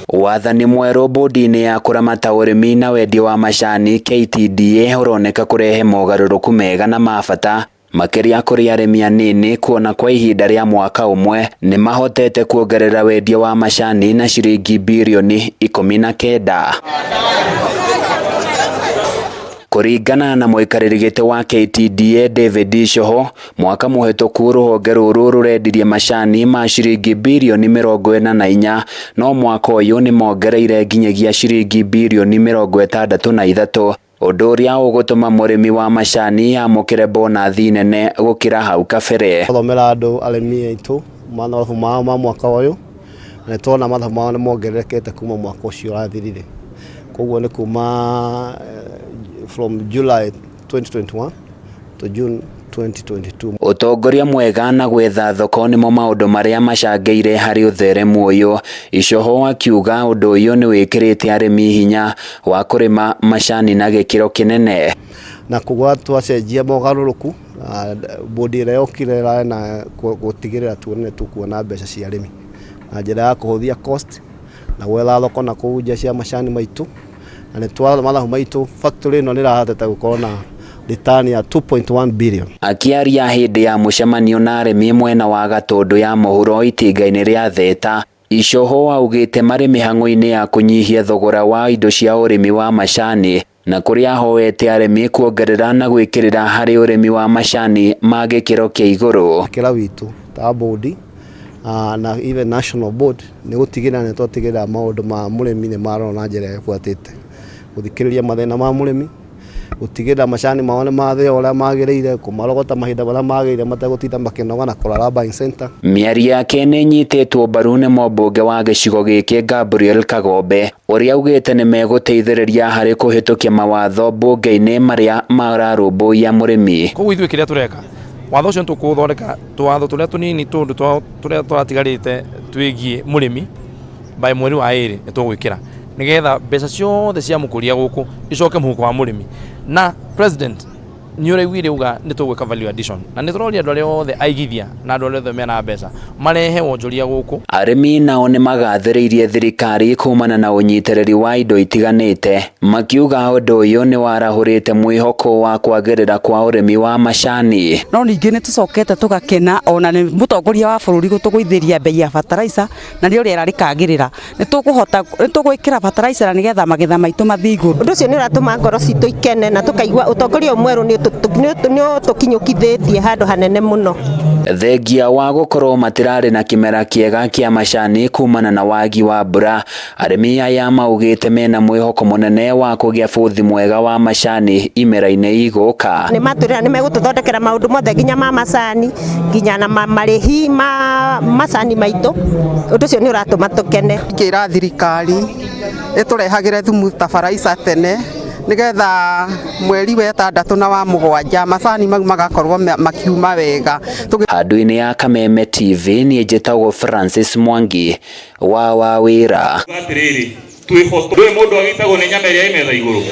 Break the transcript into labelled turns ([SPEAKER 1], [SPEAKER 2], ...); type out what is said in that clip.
[SPEAKER 1] Wathani mwerũ bodi-inĩ ya kũramata ũrĩmi na wendia wa macani KTDA ũroneka kũrehe mogarũrũku mega na mabata makĩria kũrĩ arĩmi anini, kuona kwa ihinda rĩa mwaka ũmwe nĩ mahotete kuongerera wendia wa macani na ciringi birioni 19. Kũringana na mũikarĩri gĩtĩ wa KTDA David Shoho, mwaka mũhetũku rũhonge rũrũ rũrendirie macani ma ciringi birioni 44, no mwaka ũyũ nĩ mongereire nginyagia ciringi birioni 63, ũndũ ũrĩa ũgũtũma mũrĩmi wa macani amũkĩre bonathi nene gũkĩra hau kabere.
[SPEAKER 2] Thomera andũ arĩmi aitũ mathabu mao ma mwaka ũyũ, na tuona mathabu mao nĩ mongererekete kuma mwaka ũcio ũrathirire. Koguo nĩ kuma from July 2021 to June 2022. Ũtongoria mwega na gwetha thoko nĩmo maũndũ marĩa macangĩire harĩ ũtheremu ũyũ. Icoho akiuga ũndũ ũyũ nĩ wĩkĩrĩte arĩmi hinya wa kũrĩma macani na gĩkĩro kĩnene. Na kũgwa twacenjia mogarũrũku, bodi ĩrĩa yokire na gũtigĩrĩra tuone tukuona mbeca cia arĩmi na njĩra ya kũhũthia cost na gwetha thoko na kũhunjia cia macani maitũ. Na nĩ twatha mathabu maitũ factory ĩno nĩ ĩrahotete gũkorwo na return ya 2.1 billion.
[SPEAKER 1] Akĩaria hĩndĩ ya mũcemanio na arĩmi mwena wa Gatũndũ ya mũhuro itinga-inĩ rĩa Theta, Icoho augĩte marĩ mĩhang'o-inĩ ya kũnyihia thogora wa indo cia ũrĩmi wa macani, na kũrĩa ahoete arĩmi kuongerera na gwĩkĩrĩra harĩ ũrĩmi wa macani ma gĩkĩro kĩa igũrũ.
[SPEAKER 2] Kĩra witũ ta bodi na even national board nĩ gũtigĩrĩra nĩ twatigĩrĩra maũndũ ma mũrĩmi nĩ marorwo na njĩra ĩbuatĩte, gũthikĩrĩria mathĩna ma mũrĩmi, gũtigĩrĩra macani mao nĩ mathĩo ũrĩa magĩrĩire, kũmarogota mahinda marĩa magĩrĩire mategũtinda makĩnoga na kũrara buying center. Mĩario yake nĩ nyitĩtwo mbaru nĩ mũmbunge wa gĩcigo gĩkĩ Gabriel Kagombe, ũrĩa augĩte nĩ megũteithĩrĩria harĩ kũhĩtũkia mawatho mbunge-inĩ marĩa mararũmbũiya mũrĩmi.
[SPEAKER 3] Koguo ithuĩ kĩrĩa tũreka, watho ũcio tũkũthondeka tũwatho tũrĩa tũnini tũrĩa tũratigarĩte twĩgiĩ mũrĩmi by mweri wa 2 nĩ tũgwĩkĩra nigetha mbeca ciothe cia mũkũria gũkũ icoke mũhuko wa mũrĩmi. Na president nĩ ũraiguire uga nĩ tũgwĩka value addition, na nĩ tũroria andũ arĩa othe aigithia na andũ arĩa othe mena mbeca marehe wonjoria gũkũ. Arĩmi
[SPEAKER 1] nao nĩ magathĩrĩirie thirikari kumana na ũnyitĩrĩri wa indo itiganĩte, makiuga ũndũ ũyũ nĩ warahũrĩte mwĩhoko wa kwagĩrĩra kwa ũrĩmi wa macani.
[SPEAKER 4] No ningĩ nĩ tũcokete tũgakena ona nĩ mũtongoria wa bũrũri gũtũgũithĩria bei ya fertilizer, na nĩ rĩera rĩkagĩrĩra. Nĩ tũgwĩkĩra fertilizer nĩgetha magetha maitũ mathiĩ igũrũ.
[SPEAKER 5] Ũndũ ũcio nĩ ũratũma ngoro citũ ikene na tũkaigua ũtongoria mwerũ nĩ tũkinyũkithĩtie handũ hanene mũno.
[SPEAKER 1] Thengia wa gũkorwo matirarĩ na kĩmera kĩega kĩa macani kumana na wagi wa mbura, arĩmi aya maugĩte mena mwĩhoko mũnene wa kũgĩa bũthi mwega wa macani imera-inĩ igũka.
[SPEAKER 5] Nĩ matwĩrĩra nĩ megũtũthondekera maũndũ mothe nginya ma macani, nginya na marĩhi ma macani maitũ. Ũndũ ũcio nĩ ũratũma tũkene.
[SPEAKER 6] Ngĩra thirikari ĩtũrehagĩre thumu ta fertilizer tene, nigetha mweri wa 6 na wa 7 macani mau magakorwo makiuma wega.
[SPEAKER 1] Handũ-inĩ ya Kameme TV niĩ njĩtagwo Francis Mwangi wa Wawĩra.
[SPEAKER 7] Twĩ mũndũ agĩtagwo nĩ nyama ĩrĩa ĩ metha igũrũ.